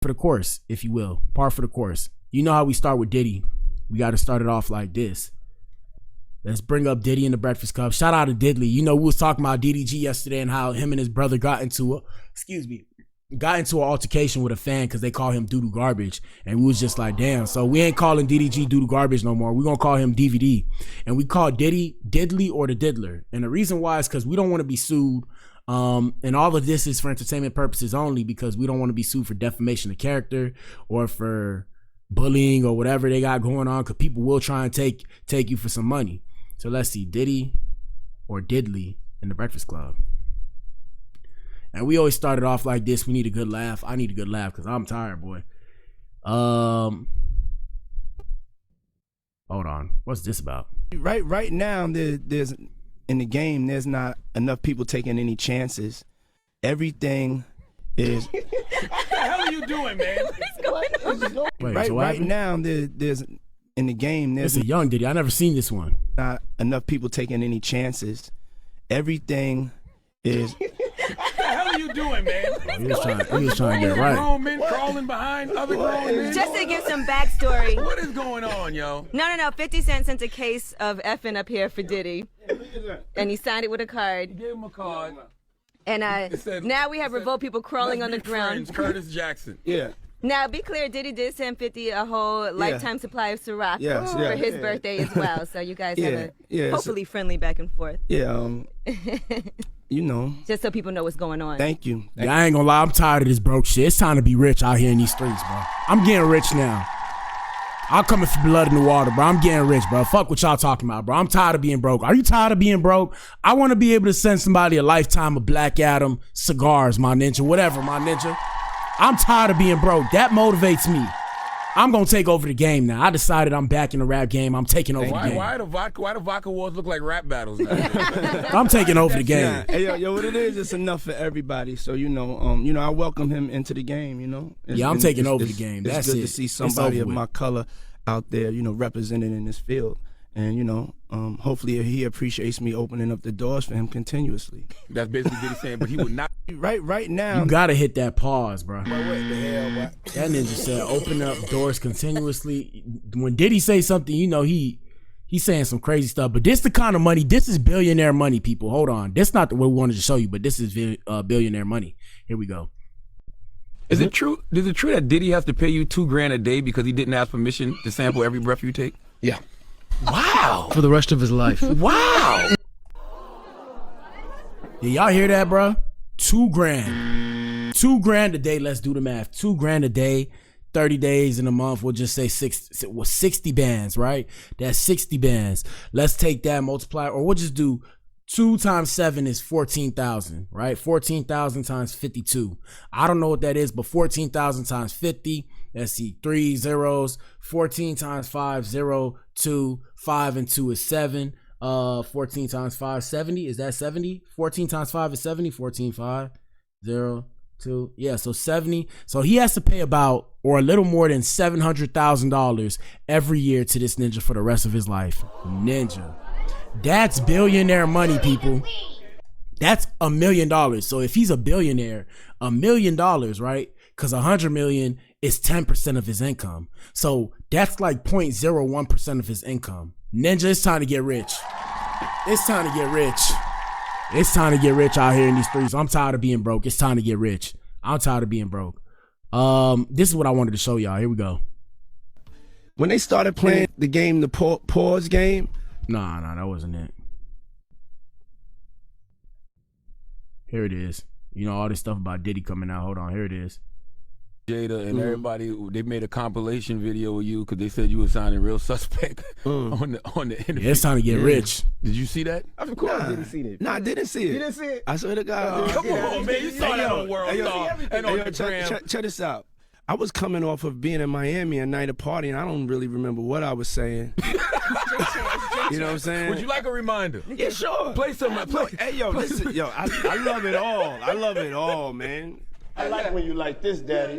for the course, if you will. Par for the course. You know how we start with Diddy. We got to start it off like this. Let's bring up Diddy in the Breakfast Club. Shout out to Diddley. You know, we was talking about DDG yesterday and how him and his brother got into an altercation with a fan because they call him doo-doo garbage. And we was just like, damn. So we ain't calling DDG doo-doo garbage no more. We're going to call him DVD. And we call Diddy Diddley or the Diddler. And the reason why is because we don't want to be sued. And all of this is for entertainment purposes only because we don't want to be sued for defamation of character or for bullying or whatever they got going on, because people will try and take you for some money. So let's see, Diddy or Diddley in the Breakfast Club. And we always started off like this. We need a good laugh. I need a good laugh because I'm tired, boy. Hold on. What's this about? Right now, there's in the game, there's not enough people taking any chances. Everything is. What the hell are you doing, man? What's going on? Wait, right now, there's in the game, there's a young Diddy. I never seen this one. Not enough people taking any chances. Everything is. What the hell are you doing, man? He was trying to get right. Grown men crawling behind other grown men. Just to give some backstory. What is going on, yo? No. 50 Cent sent a case of effing up here for Diddy. And he signed it with a card. Gave him a card. And now we have revolt people crawling on the ground. Friends, Curtis Jackson. Yeah. Now, be clear, Diddy did send 50 a whole lifetime supply of Ciroc for his birthday as well. So you guys have a hopefully friendly back and forth. Yeah. You know. Just so people know what's going on. Thank you. Yeah, I ain't gonna lie, I'm tired of this broke shit. It's time to be rich out here in these streets, bro. I'm getting rich now. I'm coming for blood in the water, bro. I'm getting rich, bro. Fuck what y'all talking about, bro. I'm tired of being broke. Are you tired of being broke? I want to be able to send somebody a lifetime of Black Adam cigars, my ninja, whatever, my ninja. I'm tired of being broke. That motivates me. I'm gonna take over the game now. I decided I'm back in the rap game. I'm taking over the game. Why the vodka wars look like rap battles now? I'm taking over the game. Yeah. Hey, yo, what it is, it's enough for everybody. So you know, I welcome him into the game. You know. I'm taking over the game. That's it's it. good to see somebody of my color out there, represented in this field. And hopefully he appreciates me opening up the doors for him continuously. That's basically what he's saying, but he would not. Right now. You gotta hit that pause, bro. What the hell, boy? That ninja said open up doors continuously. When Diddy say something, he's saying some crazy stuff. But this the kind of money, this is billionaire money, people. Hold on. This not what we wanted to show you, but this is billionaire money. Here we go. Is it true? Is it true that Diddy has to pay you $2,000 a day because he didn't ask permission to sample every breath you take? Yeah. Wow. For the rest of his life. Wow. Did y'all hear that, bro? $2,000. $2,000 a day. Let's do the math. $2,000 a day, 30 days in a month. We'll just say 60 bands, right? That's 60 bands. Let's take that, multiply, or we'll just do 2 times 7 is 14,000, right? 14,000 times 52. I don't know what that is, but 14,000 times 50. Let's see, 3 zeros. 14 times 5, 0, 2, 5 and 2 is 7. 14 times 5, 70. Is that 70? 14 times 5 is 70. 14, 5, 0, 2. Yeah, so 70. So he has to pay about, or a little more than $700,000 every year to this ninja for the rest of his life. Ninja. That's billionaire money, people. That's $1 million. So if he's a billionaire, $1 million, right? Because 100 million is 10% of his income. So that's like 0.01% of his income. Ninja, it's time to get rich. It's time to get rich. It's time to get rich out here in these streets. I'm tired of being broke. It's time to get rich. I'm tired of being broke. This is what I wanted to show y'all. Here we go. When they started playing the game, the pause game. Nah, that wasn't it. Here it is. All this stuff about Diddy coming out. Hold on, here it is. Jada and everybody, they made a compilation video of you because they said you were sounding real suspect on the interview. Yeah, it's time to get rich. Did you see that? Of course I didn't see it. Nah, I didn't see it. You didn't see it? I swear to God. Come on, man. You saw that on World Star and on the gram. Check this out. I was coming off of being in Miami a night of party, and I don't really remember what I was saying. You know what I'm saying? Would you like a reminder? Yeah, sure. Play some. Hey, yo, listen, yo, I love it all. I love it all, man. I like when you like this, Daddy.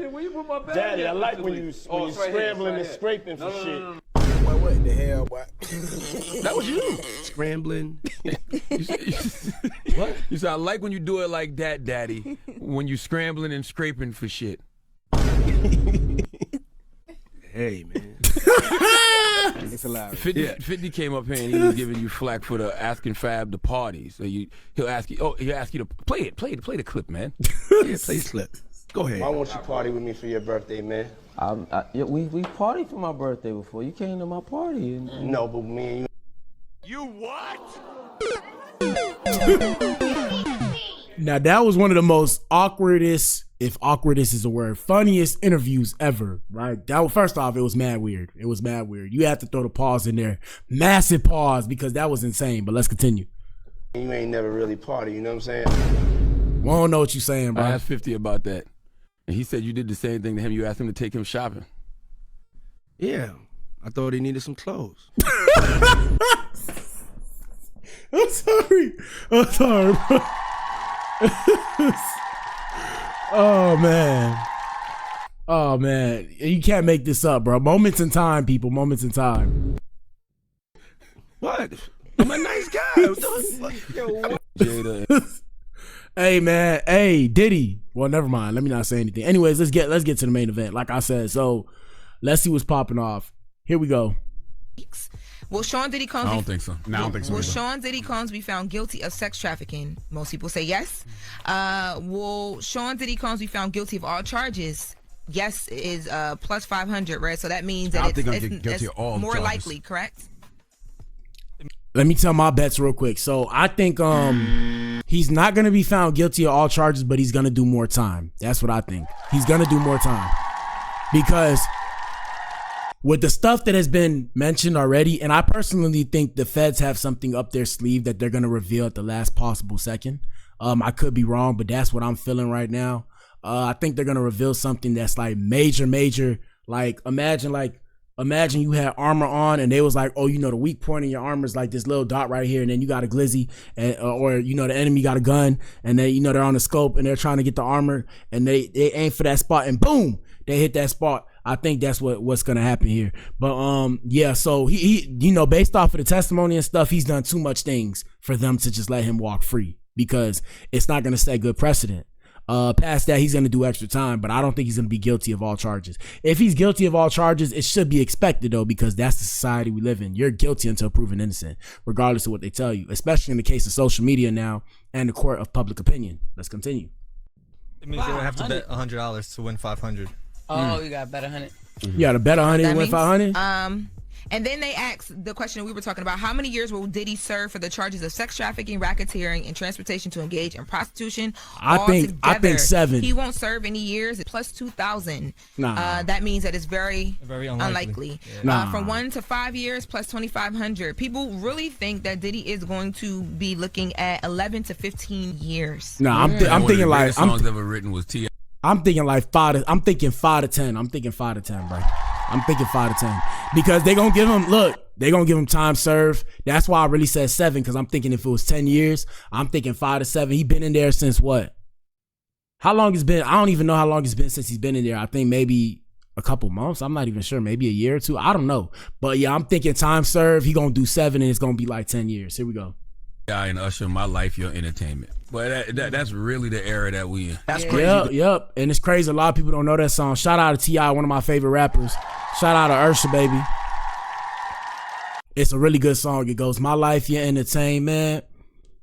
Daddy, I like when you scrambling and scraping for shit. What the hell, boy? That was you. Scrambling. What? You said, I like when you do it like that, Daddy. When you scrambling and scraping for shit. Hey, man. It's hilarious. 50 came up here and he was giving you flack for the asking Fab the party. So he'll ask you to play the clip, man. Yeah, play the clip. Go ahead. Why won't you party with me for your birthday, man? Yeah, we partied for my birthday before. You came to my party. No, but me and you. You what? Now that was one of the most awkwardest, if awkwardest is a word, funniest interviews ever, right? That was, first off, it was mad weird. It was mad weird. You have to throw the pause in there. Massive pause, because that was insane, but let's continue. You ain't never really party, you know what I'm saying? We don't know what you're saying, bro. I asked 50 about that. And he said you did the same thing to him. You asked him to take him shopping. Yeah, I thought he needed some clothes. I'm sorry, bro. Oh man, you can't make this up, bro. Moments in time, people. Moments in time. What? I'm a nice guy. Jada. Hey man, hey Diddy. Well, never mind. Let me not say anything. Anyways, let's get to the main event. Like I said, so let's see what's popping off. Here we go. Will Sean Diddy Combs? I don't think so. No, I don't think so. Will Sean Diddy Combs be found guilty of sex trafficking? Most people say yes. Will Sean Diddy Combs be found guilty of all charges? Yes is plus 500, right? So that means that it's more likely, correct? Let me tell my bets real quick. So I think he's not gonna be found guilty of all charges, but he's gonna do more time. That's what I think. He's gonna do more time because with the stuff that has been mentioned already, and I personally think the feds have something up their sleeve that they're gonna reveal at the last possible second. I could be wrong, but that's what I'm feeling right now. I think they're gonna reveal something that's like major. Like imagine you had armor on and they was like, oh, you know, the weak point in your armor is like this little dot right here, and then you got a glizzy, and, or you know, the enemy got a gun, and they, you know, they're on the scope and they're trying to get the armor, and they aim for that spot, and boom, they hit that spot. I think that's what's gonna happen here. But yeah, so he you know, based off of the testimony and stuff, he's done too much things for them to just let him walk free, because it's not gonna set good precedent. Past that, he's gonna do extra time, but I don't think he's gonna be guilty of all charges. If he's guilty of all charges, it should be expected though, because that's the society we live in. You're guilty until proven innocent, regardless of what they tell you, especially in the case of social media now and the court of public opinion. Let's continue. It means you would have to bet $100 to win 500. Oh, you got to bet 100. You got to bet 100 and win 500. And then they asked the question we were talking about: how many years will Diddy serve for the charges of sex trafficking, racketeering, and transportation to engage in prostitution? I think 7. He won't serve any years. Plus 2,000. Nah. That means that it's very unlikely. Yeah. Nah. From 1 to 5 years, plus 2,500. People really think that Diddy is going to be looking at 11 to 15 years. Nah, I'm thinking like songs ever written was T. I'm thinking like 5 to 10. I'm thinking 5 to 10, bro. I'm thinking 5 to 10 because they gonna give him time served. That's why I really said 7, because I'm thinking if it was 10 years, I'm thinking 5 to 7. He been in there since what? How long it's been? I don't even know how long it's been since he's been in there. I think maybe a couple months. I'm not even sure. Maybe a year or 2. I don't know. But yeah, I'm thinking time served. He gonna do 7 and it's gonna be like 10 years. Here we go. Guy and Usher, My Life, Your Entertainment. But that's really the era that we in. That's crazy. Yep. And it's crazy. A lot of people don't know that song. Shout out to T.I., one of my favorite rappers. Shout out to Usher, baby. It's a really good song. It goes, my life, your entertainment.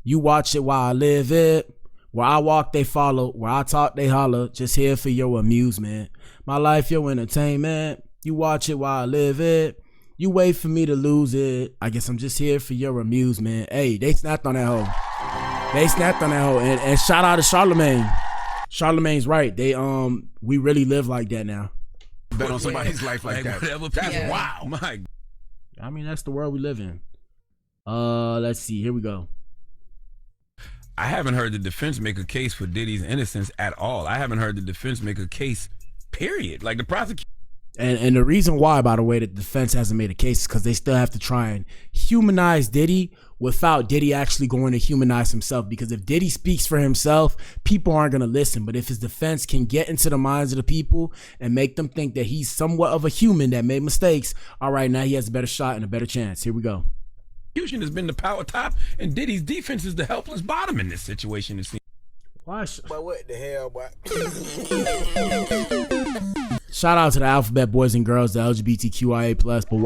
You watch it while I live it. Where I walk, they follow. Where I talk, they holler. Just here for your amusement. My life, your entertainment. You watch it while I live it. You wait for me to lose it. I guess I'm just here for your amusement. Hey, they snapped on that hoe. And shout out to Charlemagne. Charlemagne's right. They we really live like that now. Bet on somebody's life like that. That's wow. My, I mean, that's the world we live in. Let's see. Here we go. I haven't heard the defense make a case for Diddy's innocence at all. I haven't heard the defense make a case, period. Like the prosecution. And the reason why, by the way, that the defense hasn't made a case is because they still have to try and humanize Diddy without Diddy actually going to humanize himself. Because if Diddy speaks for himself, people aren't going to listen. But if his defense can get into the minds of the people and make them think that he's somewhat of a human that made mistakes, all right, now he has a better shot and a better chance. Here we go. Has been the power top, and Diddy's defense is the helpless bottom in this situation. It seems. Why? But what the hell, boy? Shout out to the Alphabet boys and girls, the LGBTQIA+. But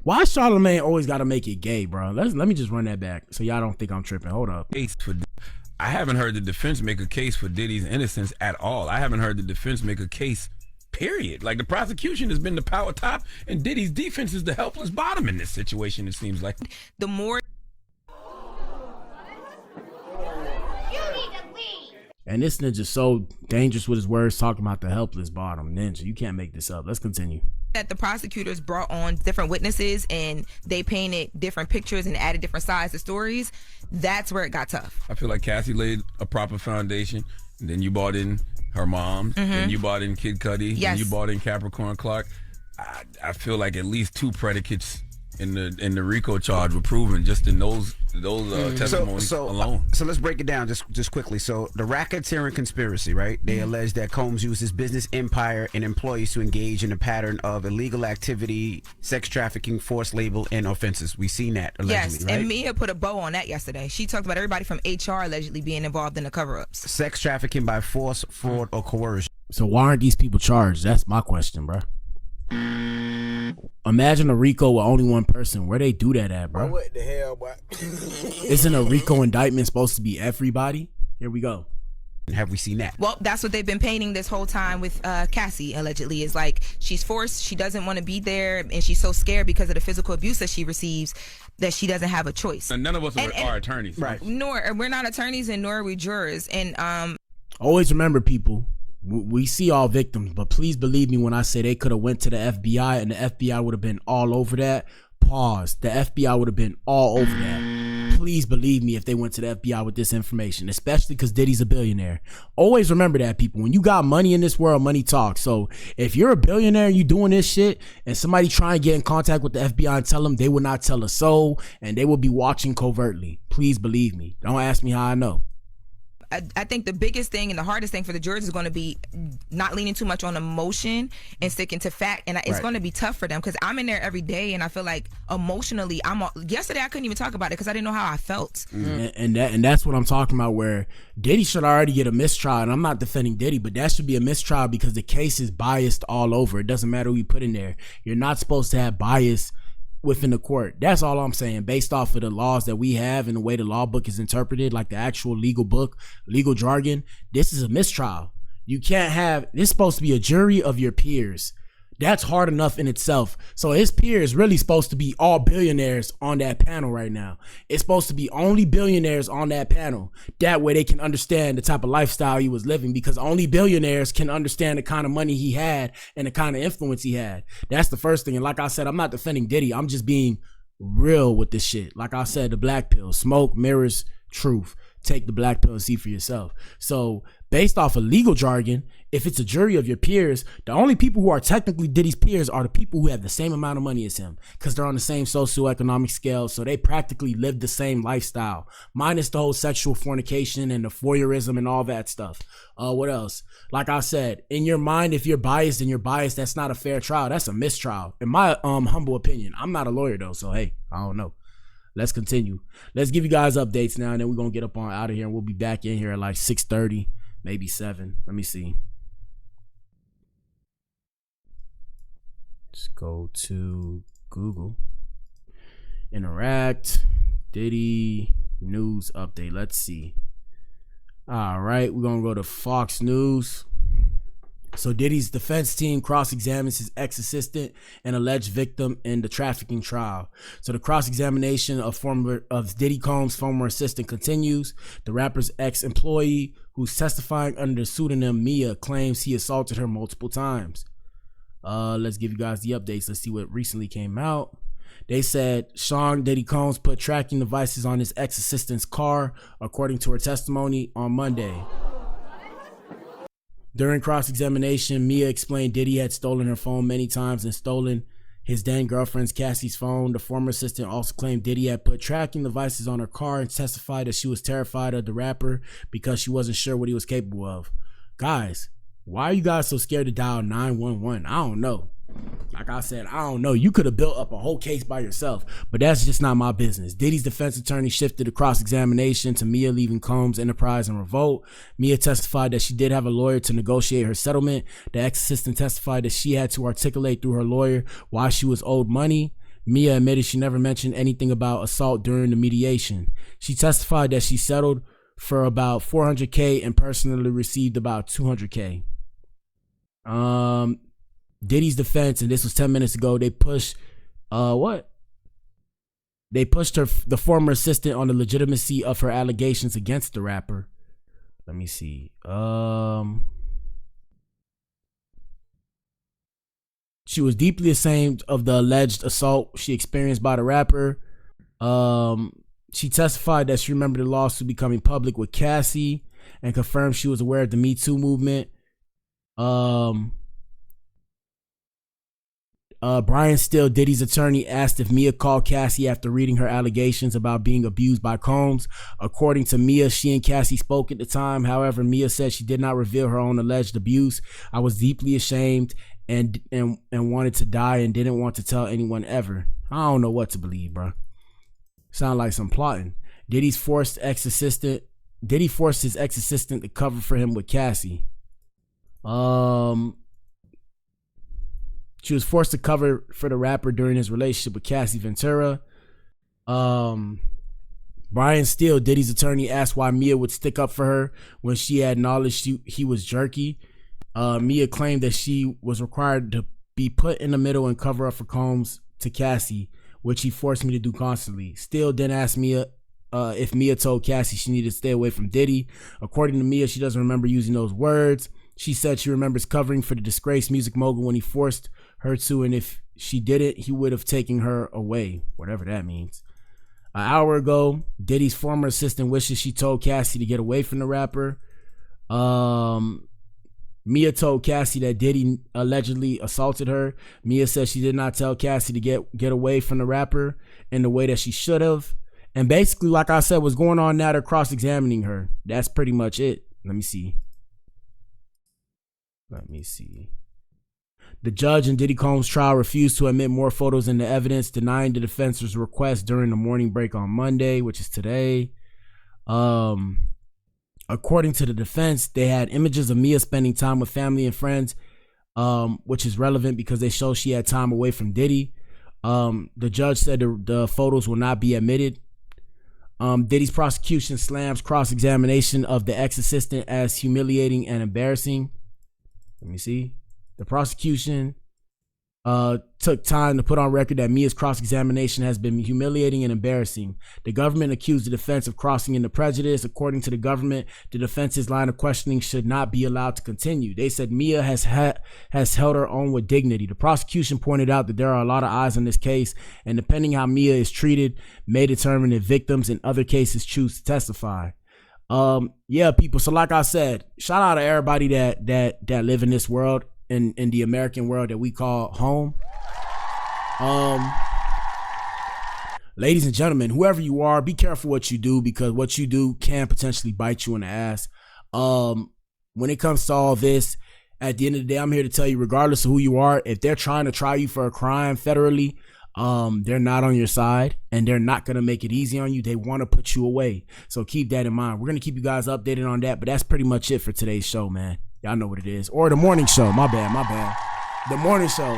why Charlemagne always got to make it gay, bro? Let me just run that back so y'all don't think I'm tripping. Hold up. I haven't heard the defense make a case for Diddy's innocence at all. I haven't heard the defense make a case, period. Like, the prosecution has been the power top, and Diddy's defense is the helpless bottom in this situation, it seems like. The more... And this ninja's so dangerous with his words, talking about the helpless bottom. Ninja, you can't make this up. Let's continue. That the prosecutors brought on different witnesses and they painted different pictures and added different sides to stories, that's where it got tough. I feel like Cassie laid a proper foundation, and then you brought in her mom, and you brought in Kid Cudi, and you brought in Capricorn Clark. I feel like at least two predicates in the RICO charge were proven just in those testimonies alone. So let's break it down just quickly. So the racketeering conspiracy, right? They allege that Combs used his business empire and employees to engage in a pattern of illegal activity, sex trafficking, forced labor, and offenses. We've seen that allegedly, yes, right? and Mia put a bow on that yesterday. She talked about everybody from HR allegedly being involved in the cover-ups. Sex trafficking by force, fraud, or coercion. So why aren't these people charged? That's my question, bro. Imagine a RICO with only one person. Where they do that at, bro? What the hell, boy? Isn't a RICO indictment supposed to be everybody? Here we go. Have we seen that? Well, that's what they've been painting this whole time with Cassie, allegedly. Is like she's forced, she doesn't want to be there, and she's so scared because of the physical abuse that she receives that she doesn't have a choice. And none of us are attorneys. Right. We're not attorneys, and nor are we jurors. And always remember, people, we see all victims, but please believe me when I say they could have went to the FBI and the FBI would have been all over that. Pause. The FBI would have been all over that. Please believe me if they went to the FBI with this information, especially because Diddy's a billionaire. Always remember that, people. When you got money in this world, money talks. So if you're a billionaire and you doing this shit and somebody try and get in contact with the FBI and tell them, they will not tell a soul and they will be watching covertly. Please believe me. Don't ask me how I know. I think the biggest thing and the hardest thing for the jurors is going to be not leaning too much on emotion and sticking to fact. And it's going to be tough for them because I'm in there every day and I feel like emotionally, yesterday I couldn't even talk about it because I didn't know how I felt. And that's what I'm talking about, where Diddy should already get a mistrial. And I'm not defending Diddy, but that should be a mistrial because the case is biased all over. It doesn't matter who you put in there. You're not supposed to have bias within the court. That's all I'm saying, based off of the laws that we have and the way the law book is interpreted, like the actual legal book, legal jargon. This is a mistrial. You can't have, this is supposed to be a jury of your peers. That's hard enough in itself. So his peers really supposed to be all billionaires on that panel right now. It's supposed to be only billionaires on that panel. That way they can understand the type of lifestyle he was living, because only billionaires can understand the kind of money he had and the kind of influence he had. That's the first thing. And like I said, I'm not defending Diddy. I'm just being real with this shit. Like I said, the Blac Pill, smoke mirrors truth. Take the Blac Pill and see for yourself. So based off of legal jargon, if it's a jury of your peers, the only people who are technically Diddy's peers are the people who have the same amount of money as him, because they're on the same socioeconomic scale, so they practically live the same lifestyle, minus the whole sexual fornication and the voyeurism and all that stuff. What else? Like I said, in your mind, if you're biased and you're biased, that's not a fair trial. That's a mistrial, in my humble opinion. I'm not a lawyer though, so hey, I don't know. Let's continue. Let's give you guys updates now, and then we're gonna get up on out of here, and we'll be back in here at like 6:30, maybe 7. Let me see. Let's go to Google. Interact. Diddy news update. Let's see. All right, we're gonna go to Fox News. So Diddy's defense team cross-examines his ex-assistant and alleged victim in the trafficking trial. So the cross-examination of Diddy Combs' former assistant continues. The rapper's ex-employee, who's testifying under the pseudonym Mia, claims he assaulted her multiple times. Let's give you guys the updates. Let's see what recently came out. They said Sean Diddy Combs put tracking devices on his ex-assistant's car, according to her testimony on Monday. During cross-examination, Mia explained Diddy had stolen her phone many times and stolen his then girlfriend's Cassie's phone. The former assistant also claimed Diddy had put tracking devices on her car and testified that she was terrified of the rapper because she wasn't sure what he was capable of. Guys, why are you guys so scared to dial 911? I don't know. Like I said, I don't know. You could have built up a whole case by yourself, but that's just not my business. Diddy's defense attorney shifted the cross-examination to Mia leaving Combs Enterprise in revolt. Mia testified that she did have a lawyer to negotiate her settlement. The ex-assistant testified that she had to articulate through her lawyer why she was owed money. Mia admitted she never mentioned anything about assault during the mediation. She testified that she settled for about $400K and personally received about $200K. Diddy's defense, and this was 10 minutes ago, they pushed They pushed the former assistant on the legitimacy of her allegations against the rapper. Let me see. She was deeply ashamed of the alleged assault she experienced by the rapper. She testified that she remembered the lawsuit becoming public with Cassie and confirmed she was aware of the Me Too movement. Brian Steele, Diddy's attorney, asked if Mia called Cassie after reading her allegations about being abused by Combs. According to Mia, she and Cassie spoke at the time. However, Mia said she did not reveal her own alleged abuse. I was deeply ashamed and wanted to die and didn't want to tell anyone ever. I don't know what to believe, bro. Sound like some plotting. Diddy forced his ex-assistant to cover for him with Cassie. She was forced to cover for the rapper during his relationship with Cassie Ventura. Brian Steele, Diddy's attorney, asked why Mia would stick up for her when she had knowledge he was jerky. Mia claimed that she was required to be put in the middle and cover up for Combs to Cassie, which he forced me to do constantly. Steele then asked Mia if Mia told Cassie she needed to stay away from Diddy. According to Mia, she doesn't remember using those words. She said she remembers covering for the disgraced music mogul when he forced her to, and if she didn't, he would have taken her away, whatever that means. An hour ago, Diddy's former assistant wishes she told Cassie to get away from the rapper. Mia told Cassie that Diddy allegedly assaulted her. Mia said she did not tell Cassie to get away from the rapper in the way that she should have. And basically, like I said, what's going on now, they're cross-examining her. That's pretty much it. Let me see. The judge in Diddy Combs' trial refused to admit more photos into evidence, denying the defense's request during the morning break on Monday, which is today. According to the defense, they had images of Mia spending time with family and friends, which is relevant because they show she had time away from Diddy. The judge said the photos will not be admitted. Diddy's prosecution slams cross-examination of the ex-assistant as humiliating and embarrassing. Let me see. The prosecution took time to put on record that Mia's cross-examination has been humiliating and embarrassing. The government accused the defense of crossing into prejudice. According to the government, the defense's line of questioning should not be allowed to continue. They said Mia has held her own with dignity. The prosecution pointed out that there are a lot of eyes on this case, and depending how Mia is treated may determine if victims in other cases choose to testify. Yeah, people. So like I said, shout out to everybody that live in this world, in the American world that we call home. Ladies and gentlemen, whoever you are, be careful what you do, because what you do can potentially bite you in the ass. When it comes to all this, at the end of the day, I'm here to tell you, regardless of who you are, if they're trying to try you for a crime federally, they're not on your side, and they're not going to make it easy on you. They want to put you away. So keep that in mind. We're going to keep you guys updated on that, but that's pretty much it for today's show, man. Y'all know what it is. Or the morning show. My bad. The morning show.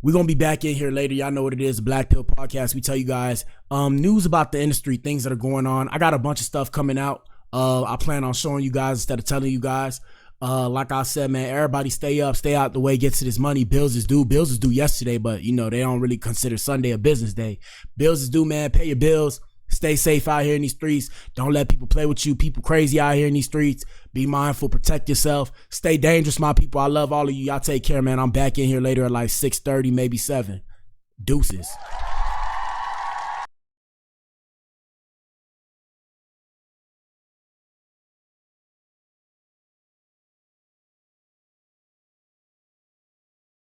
We're going to be back in here later. Y'all know what it is. The Blac Pill podcast. We tell you guys news about the industry, things that are going on. I got a bunch of stuff coming out. I plan on showing you guys instead of telling you guys. Like I said, man, everybody stay up, stay out the way, get to this money. Bills is due. Bills is due yesterday, but, you know, they don't really consider Sunday a business day. Bills is due, man. Pay your bills. Stay safe out here in these streets. Don't let people play with you. People crazy out here in these streets. Be mindful. Protect yourself. Stay dangerous, my people. I love all of you. Y'all take care, man. I'm back in here later at like 6:30, maybe 7. Deuces.